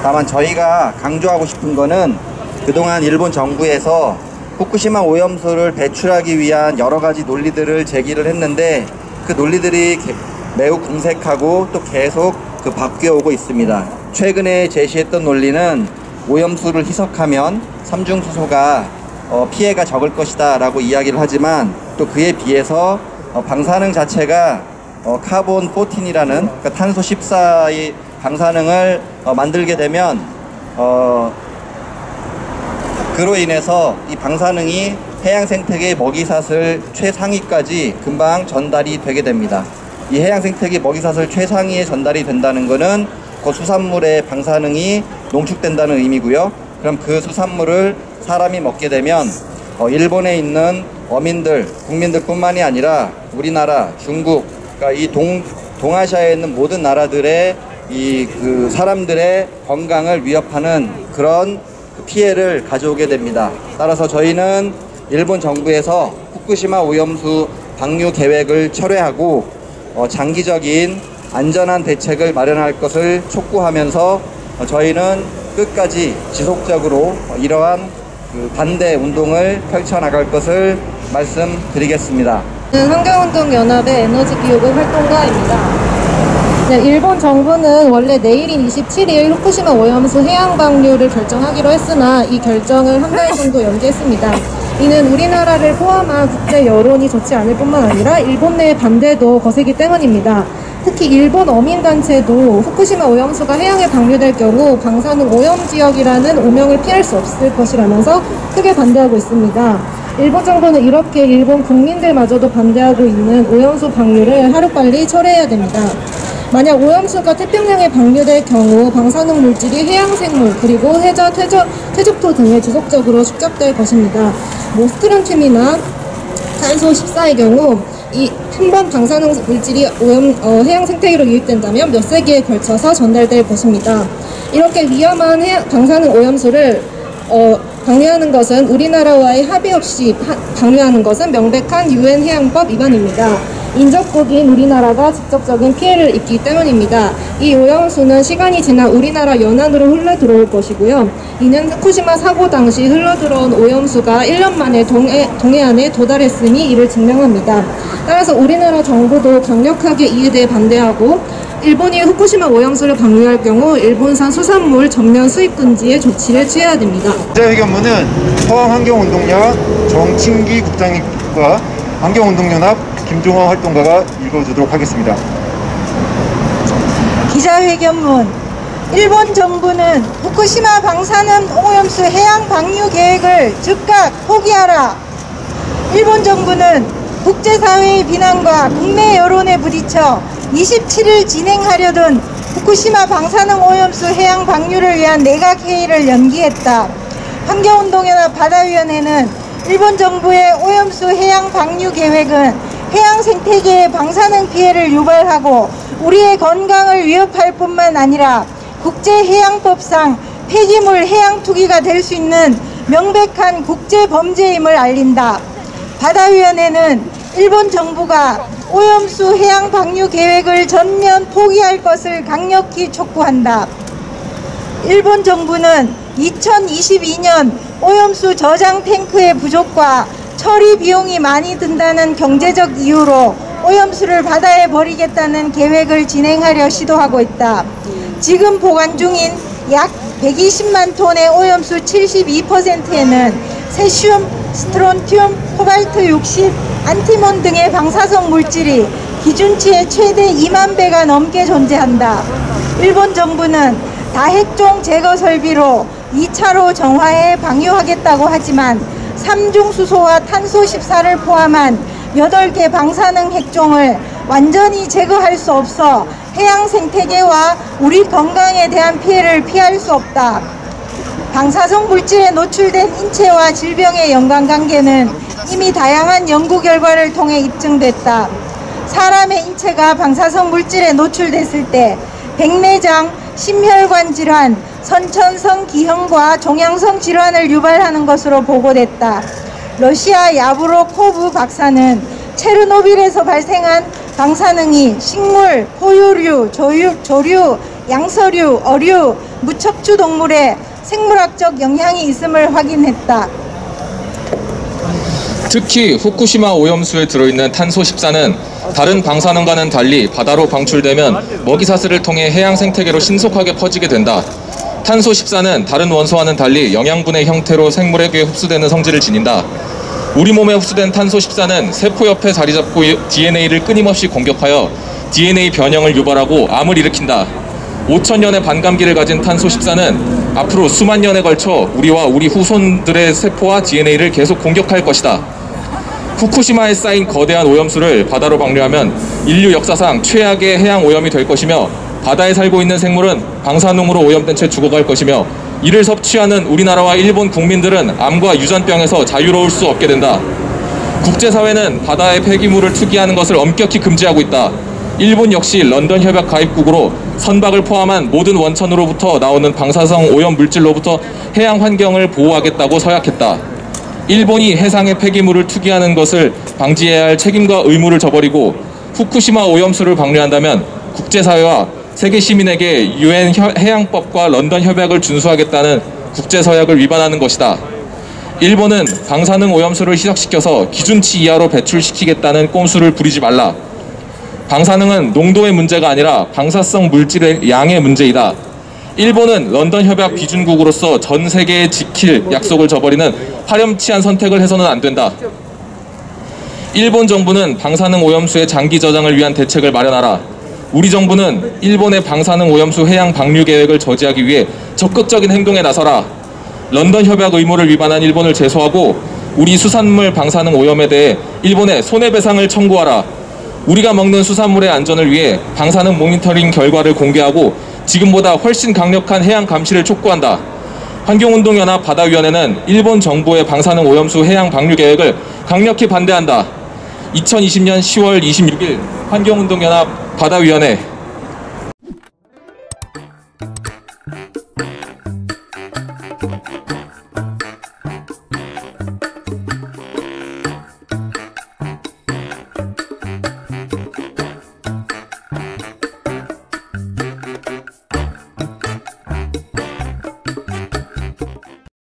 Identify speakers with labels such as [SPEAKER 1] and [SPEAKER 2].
[SPEAKER 1] 다만 저희가 강조하고 싶은 거는 그동안 일본 정부에서 후쿠시마 오염수를 배출하기 위한 여러 가지 논리들을 제기를 했는데 그 논리들이 매우 궁색하고 또 계속 바뀌어오고 있습니다. 최근에 제시했던 논리는 오염수를 희석하면 삼중수소가 피해가 적을 것이다 라고 이야기를 하지만 또 그에 비해서 방사능 자체가 카본 14이라는 그러니까 탄소 14의 방사능을 만들게 되면 그로 인해서 이 방사능이 해양 생태계의 먹이사슬 최상위까지 금방 전달이 되게 됩니다. 이 해양 생태계 먹이사슬 최상위에 전달이 된다는 것은 그 수산물의 방사능이 농축된다는 의미고요. 그럼 그 수산물을 사람이 먹게 되면 일본에 있는 어민들, 국민들뿐만이 아니라 우리나라, 중국, 그러니까 이 동아시아에 있는 모든 나라들의 그 사람들의 건강을 위협하는 그런 피해를 가져오게 됩니다. 따라서 저희는 일본 정부에서 후쿠시마 오염수 방류 계획을 철회하고 장기적인 안전한 대책을 마련할 것을 촉구하면서 저희는 끝까지 지속적으로 이러한 반대 운동을 펼쳐나갈 것을 말씀드리겠습니다.
[SPEAKER 2] 환경운동연합의 에너지기후국 활동가입니다. 네, 일본 정부는 원래 내일인 27일 후쿠시마 오염수 해양 방류를 결정하기로 했으나 이 결정을 한 달 정도 연기했습니다. 이는 우리나라를 포함한 국제 여론이 좋지 않을 뿐만 아니라 일본 내 반대도 거세기 때문입니다. 특히 일본 어민단체도 후쿠시마 오염수가 해양에 방류될 경우 방사능 오염지역이라는 오명을 피할 수 없을 것이라면서 크게 반대하고 있습니다. 일본 정부는 이렇게 일본 국민들마저도 반대하고 있는 오염수 방류를 하루빨리 철회해야 됩니다. 만약 오염수가 태평양에 방류될 경우 방사능 물질이 해양생물 그리고 해저, 퇴적토 등에 지속적으로 축적될 것입니다. 스트론튬이나 탄소 14의 경우 한 번 방사능 물질이 해양 생태계로 유입된다면 몇 세기에 걸쳐서 전달될 것입니다. 이렇게 위험한 방사능 오염수를 방류하는 것은 우리나라와의 합의 없이 방류하는 것은 명백한 유엔 해양법 위반입니다. 인접국인 우리나라가 직접적인 피해를 입기 때문입니다. 이 오염수는 시간이 지나 우리나라 연안으로 흘러 들어올 것이고요. 이는 후쿠시마 사고 당시 흘러 들어온 오염수가 1년 만에 동해안에 도달했으니 이를 증명합니다. 따라서 우리나라 정부도 강력하게 이에 대해 반대하고 일본이 후쿠시마 오염수를 방류할 경우 일본산 수산물 전면 수입 금지에 조치를 취해야 됩니다.
[SPEAKER 3] 기자회견문은 포항환경운동연합 정친기 국장님과 환경운동연합 김종환 활동가가 읽어주도록 하겠습니다.
[SPEAKER 4] 기자회견문. 일본 정부는 후쿠시마 방사능 오염수 해양 방류 계획을 즉각 포기하라. 일본 정부는 국제사회의 비난과 국내 여론에 부딪혀 27일 진행하려던 후쿠시마 방사능 오염수 해양 방류를 위한 내각회의를 연기했다. 환경운동연합 바다위원회는 일본 정부의 오염수 해양 방류 계획은 해양 생태계에 방사능 피해를 유발하고 우리의 건강을 위협할 뿐만 아니라 국제해양법상 폐기물 해양 투기가 될 수 있는 명백한 국제범죄임을 알린다. 바다위원회는 일본 정부가 오염수 해양 방류 계획을 전면 포기할 것을 강력히 촉구한다. 일본 정부는 2022년 오염수 저장 탱크의 부족과 처리 비용이 많이 든다는 경제적 이유로 오염수를 바다에 버리겠다는 계획을 진행하려 시도하고 있다. 지금 보관 중인 약 120만 톤의 오염수 72%에는 세슘, 스트론튬, 코발트 60, 안티몬 등의 방사성 물질이 기준치의 최대 2만 배가 넘게 존재한다. 일본 정부는 다핵종 제거 설비로 2차로 정화해 방류하겠다고 하지만 삼중수소와 탄소 14를 포함한 8개 방사능 핵종을 완전히 제거할 수 없어 해양 생태계와 우리 건강에 대한 피해를 피할 수 없다. 방사성 물질에 노출된 인체와 질병의 연관관계는 이미 다양한 연구 결과를 통해 입증됐다. 사람의 인체가 방사성 물질에 노출됐을 때 백내장, 심혈관 질환, 선천성 기형과 종양성 질환을 유발하는 것으로 보고됐다. 러시아 야브로코브 박사는 체르노빌에서 발생한 방사능이 식물, 포유류, 조류, 양서류, 어류, 무척추 동물에 생물학적 영향이 있음을 확인했다.
[SPEAKER 5] 특히 후쿠시마 오염수에 들어있는 탄소 14는 다른 방사능과는 달리 바다로 방출되면 먹이사슬을 통해 해양 생태계로 신속하게 퍼지게 된다. 탄소 14는 다른 원소와는 달리 영양분의 형태로 생물에게 흡수되는 성질을 지닌다. 우리 몸에 흡수된 탄소 14는 세포 옆에 자리 잡고 DNA를 끊임없이 공격하여 DNA 변형을 유발하고 암을 일으킨다. 5,000년의 반감기를 가진 탄소 14는 앞으로 수만 년에 걸쳐 우리와 우리 후손들의 세포와 DNA를 계속 공격할 것이다. 후쿠시마에 쌓인 거대한 오염수를 바다로 방류하면 인류 역사상 최악의 해양 오염이 될 것이며 바다에 살고 있는 생물은 방사능으로 오염된 채 죽어갈 것이며 이를 섭취하는 우리나라와 일본 국민들은 암과 유전병에서 자유로울 수 없게 된다. 국제사회는 바다의 폐기물을 투기하는 것을 엄격히 금지하고 있다. 일본 역시 런던 협약 가입국으로 선박을 포함한 모든 원천으로부터 나오는 방사성 오염 물질로부터 해양 환경을 보호하겠다고 서약했다. 일본이 해상의 폐기물을 투기하는 것을 방지해야 할 책임과 의무를 저버리고 후쿠시마 오염수를 방류한다면 국제사회와 세계 시민에게 UN 해양법과 런던 협약을 준수하겠다는 국제서약을 위반하는 것이다. 일본은 방사능 오염수를 희석시켜서 기준치 이하로 배출시키겠다는 꼼수를 부리지 말라. 방사능은 농도의 문제가 아니라 방사성 물질의 양의 문제이다. 일본은 런던 협약 비준국으로서 전 세계에 지킬 약속을 저버리는 파렴치한 선택을 해서는 안 된다. 일본 정부는 방사능 오염수의 장기 저장을 위한 대책을 마련하라. 우리 정부는 일본의 방사능 오염수 해양 방류 계획을 저지하기 위해 적극적인 행동에 나서라. 런던 협약 의무를 위반한 일본을 제소하고 우리 수산물 방사능 오염에 대해 일본에 손해배상을 청구하라. 우리가 먹는 수산물의 안전을 위해 방사능 모니터링 결과를 공개하고 지금보다 훨씬 강력한 해양 감시를 촉구한다. 환경운동연합 바다위원회는 일본 정부의 방사능 오염수 해양 방류 계획을 강력히 반대한다. 2020년 10월 26일 환경운동연합 바다위원회